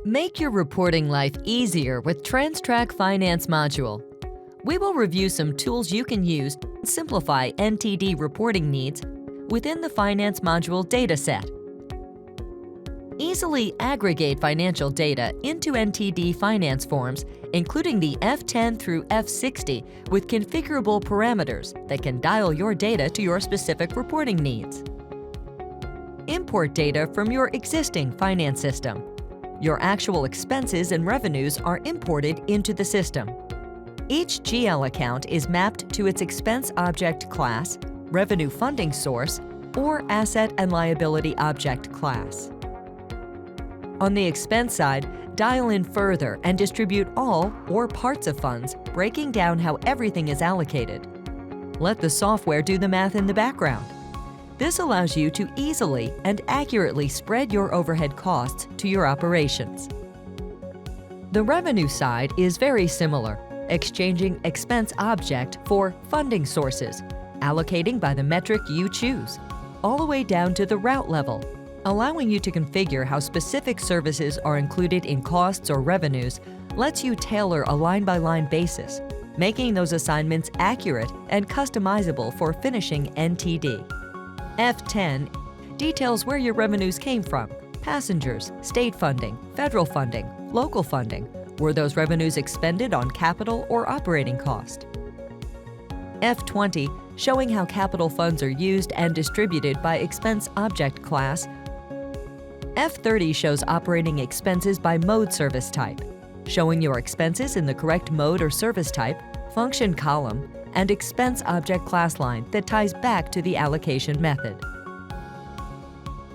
Make your reporting life easier with TransTrack Finance module. We will review some tools you can use to simplify NTD reporting needs within the Finance module dataset. Easily aggregate financial data into NTD finance forms, including the F10 through F60 with configurable parameters that can dial your data to your specific reporting needs. Import data from your existing finance system. Your actual expenses and revenues are imported into the system. Each GL account is mapped to its expense object class, revenue funding source, or asset and liability object class. On the expense side, dial in further and distribute all or parts of funds, breaking down how everything is allocated. Let the software do the math in the background. This allows you to easily and accurately spread your overhead costs to your operations. The revenue side is very similar, exchanging expense object for funding sources, allocating by the metric you choose, all the way down to the route level, allowing you to configure how specific services are included in costs or revenues lets you tailor a line-by-line basis, making those assignments accurate and customizable for finishing NTD. F10 details where your revenues came from: passengers, state funding, federal funding, local funding. Were those revenues expended on capital or operating cost? F20 showing how capital funds are used and distributed by expense object class. F30 shows operating expenses by mode service type, showing your expenses in the correct mode or service type, function column, and expense object class line that ties back to the allocation method.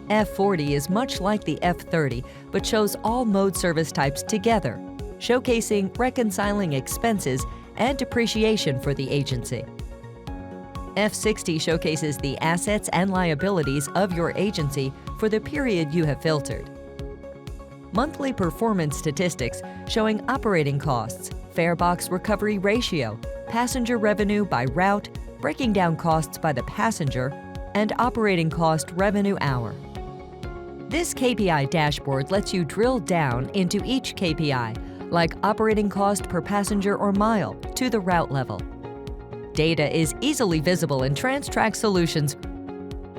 F40 is much like the F30, but shows all mode service types together, showcasing reconciling expenses and depreciation for the agency. F60 showcases the assets and liabilities of your agency for the period you have filtered. Monthly performance statistics showing operating costs, fare box recovery ratio, passenger revenue by route, breaking down costs by the passenger, and operating cost revenue hour. This KPI dashboard lets you drill down into each KPI, like operating cost per passenger or mile, to the route level. Data is easily visible in TransTrack Solutions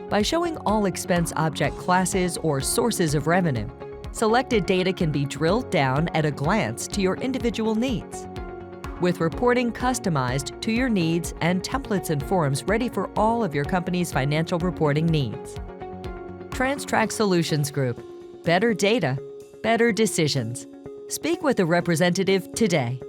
by showing all expense object classes or sources of revenue. Selected data can be drilled down at a glance to your individual needs, with reporting customized to your needs and templates and forms ready for all of your company's financial reporting needs. TransTrack Solutions Group. Better data, better decisions. Speak with a representative today.